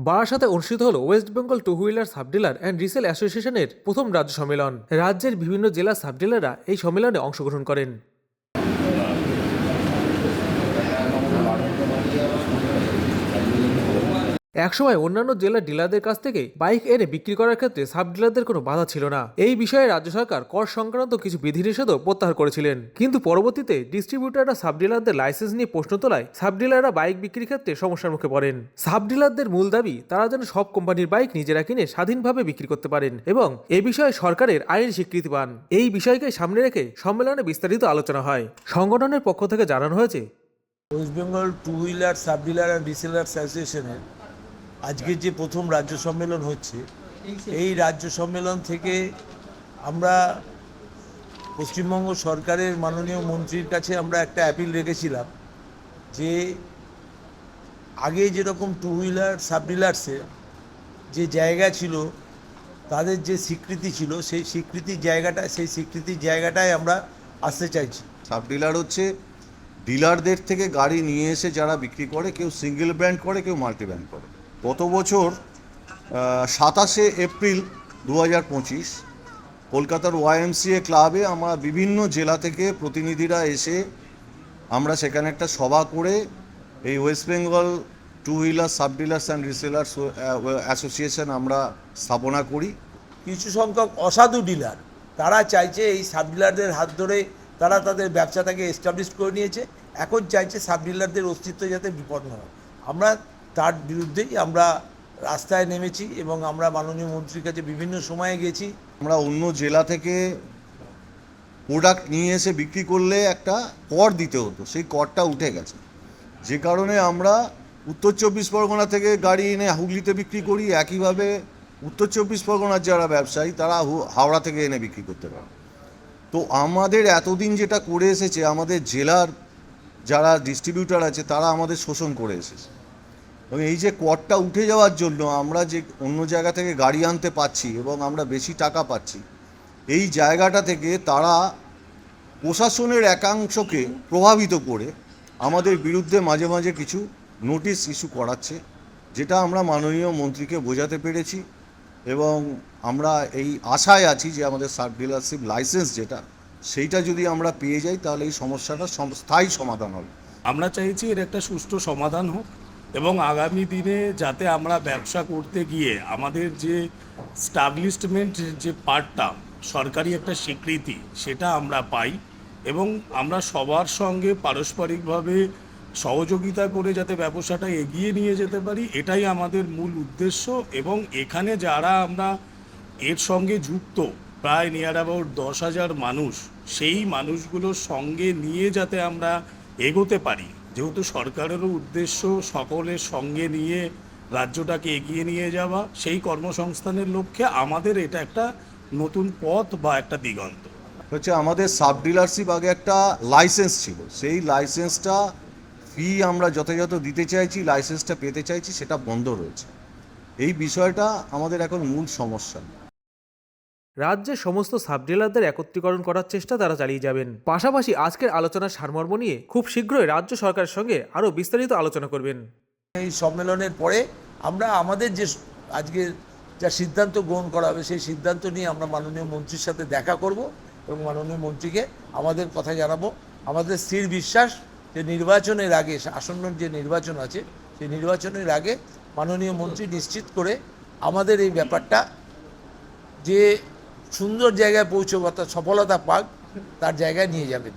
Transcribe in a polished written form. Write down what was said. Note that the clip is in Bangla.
বারাসাতে অনুষ্ঠিত হল West Bengal two wheeler subdealer and resale অ্যাসোসিয়েশনের প্রথম রাজ্য সম্মেলন। রাজ্যের বিভিন্ন জেলার সাবডিলাররা এই সম্মেলনে অংশগ্রহণ করেন। একসময় অন্যান্য জেলার ডিলারদের কাছ থেকে বাইক এনে বিক্রি করার ক্ষেত্রে সাব ডিলারদের কোনো বাধা ছিল না। এই বিষয়ে রাজ্য সরকার কর সংক্রান্ত কিছু বিধিনিষেধও প্রত্যাহার করেছিলেন, কিন্তু পরবর্তীতে ডিস্ট্রিবিউটাররা সাব ডিলারদের লাইসেন্স নিয়ে প্রশ্ন তোলায় সাব ডিলাররা বাইক বিক্রির ক্ষেত্রে সমস্যার মুখে পড়েন। সাব ডিলারদের মূল দাবি তারা যেন সব কোম্পানির বাইক নিজেরা কিনে স্বাধীনভাবে বিক্রি করতে পারেন এবং এ বিষয়ে সরকারের আইনি স্বীকৃতি পান। এই বিষয়কে সামনে রেখে সম্মেলনে বিস্তারিত আলোচনা হয়। সংগঠনের পক্ষ থেকে জানানো হয়েছে, West Bengal two wheeler sub dealer and resellers অ্যাসোসিয়েশনের আজকে যে প্রথম রাজ্য সম্মেলন হচ্ছে, এই রাজ্য সম্মেলন থেকে আমরা পশ্চিমবঙ্গ সরকারের মাননীয় মন্ত্রীর কাছে আমরা একটা অ্যাপিল রেখেছিলাম যে আগে যেরকম টু হুইলার সাব ডিলার্সে যে জায়গা ছিল, তাদের যে স্বীকৃতি ছিল, সেই স্বীকৃতির জায়গাটায় আমরা আসতে চাইছি। সাব ডিলার হচ্ছে ডিলারদের থেকে গাড়ি নিয়ে এসে যারা বিক্রি করে, কেউ সিঙ্গেল ব্র্যান্ড করে, কেউ মাল্টি ব্র্যান্ড করে। গত বছর 27শে এপ্রিল 2025 কলকাতার ওয়াইএমসিএ ক্লাবে আমরা বিভিন্ন জেলা থেকে প্রতিনিধিরা এসে আমরা সেখানে একটা সভা করে এই West Bengal two wheeler sub dealers and resellers association আমরা স্থাপনা করি। কিছু সংখ্যক অসাধু ডিলার তারা চাইছে এই সাব ডিলারদের হাত ধরে তারা তাদের ব্যবসাটাকে এস্টাবলিশ করে নিয়েছে, এখন চাইছে সাব ডিলারদের অস্তিত্ব যাতে বিপন্ন হয়। আমরা তার বিরুদ্ধেই আমরা রাস্তায় নেমেছি এবং আমরা মাননীয় মন্ত্রীর কাছে বিভিন্ন সময়ে গেছি। আমরা অন্য জেলা থেকে প্রোডাক্ট নিয়ে এসে বিক্রি করলে একটা কর দিতে হতো, সেই করটা উঠে গেছে, যে কারণে আমরা উত্তর 24 পরগনা থেকে গাড়ি এনে হুগলিতে বিক্রি করি। একইভাবে উত্তর 24 পরগনার যারা ব্যবসায়ী তারা হাওড়া থেকে এনে বিক্রি করতে পারে। তো আমাদের এতদিন যেটা করে এসেছে, আমাদের জেলার যারা ডিস্ট্রিবিউটার আছে তারা আমাদের শোষণ করে এসেছে, এবং এই যে করটা উঠে যাওয়ার জন্য আমরা যে অন্য জায়গা থেকে গাড়ি আনতে পাচ্ছি এবং আমরা বেশি টাকা পাচ্ছি, এই জায়গাটা থেকে তারা প্রশাসনের একাংশকে প্রভাবিত করে আমাদের বিরুদ্ধে মাঝে মাঝে কিছু নোটিশ ইস্যু করাচ্ছে, যেটা আমরা মাননীয় মন্ত্রীকে বোঝাতে পেরেছি এবং আমরা এই আশায় আছি যে আমাদের সাব ডিলারশিপ লাইসেন্স যেটা, সেইটা যদি আমরা পেয়ে যাই তাহলে এই সমস্যাটা স্থায়ী সমাধান হবে। আমরা চাইছি এর একটা সুষ্ঠু সমাধান হোক এবং আগামী দিনে যাতে আমরা ব্যবসা করতে গিয়ে আমাদের যে স্টাবলিশমেন্ট যে পার্টটা, সরকারি একটা স্বীকৃতি, সেটা আমরা পাই এবং আমরা সবার সঙ্গে পারস্পরিকভাবে সহযোগিতা করে যাতে ব্যবসাটা এগিয়ে নিয়ে যেতে পারি, এটাই আমাদের মূল উদ্দেশ্য। এবং এখানে যারা আমরা এর সঙ্গে যুক্ত প্রায় নিয়ার অ্যাবাউট 10,000 মানুষ, সেই মানুষগুলোর সঙ্গে নিয়ে যাতে আমরা এগোতে পারি, যেহেতু সরকারেরও উদ্দেশ্য সকলের সঙ্গে নিয়ে রাজ্যটাকে এগিয়ে নিয়ে যাওয়া, সেই কর্মসংস্থানের লক্ষ্যে আমাদের এটা একটা নতুন পথ বা একটা দিগন্ত হচ্ছে। আমাদের সাব ডিলারশিপ আগে একটা লাইসেন্স ছিল, সেই লাইসেন্সটা ফি আমরা যথাযথ দিতে চাইছি, লাইসেন্সটা পেতে চাইছি, সেটা বন্ধ রয়েছে। এই বিষয়টা আমাদের এখন মূল সমস্যা। রাজ্যের সমস্ত সাব ডিলারদের একত্রীকরণ করার চেষ্টা তারা চালিয়ে যাবেন। পাশাপাশি আজকের আলোচনার সারমর্ম নিয়ে খুব শীঘ্রই রাজ্য সরকারের সঙ্গে আরও বিস্তারিত আলোচনা করবেন। এই সম্মেলনের পরে আমরা আমাদের যে আজকে যা সিদ্ধান্ত গ্রহণ করা হবে, সেই সিদ্ধান্ত নিয়ে আমরা মাননীয় মন্ত্রীর সাথে দেখা করব এবং মাননীয় মন্ত্রীকে আমাদের কথা জানাবো। আমাদের স্থির বিশ্বাস যে নির্বাচনের আগে, আসন্ন যে নির্বাচন আছে, সেই নির্বাচনের আগে মাননীয় মন্ত্রী নিশ্চিত করে আমাদের এই ব্যাপারটা যে সুন্দর জায়গায় পৌঁছবে, অর্থাৎ সফলতা পাক, তার জায়গায় নিয়ে যাবেন।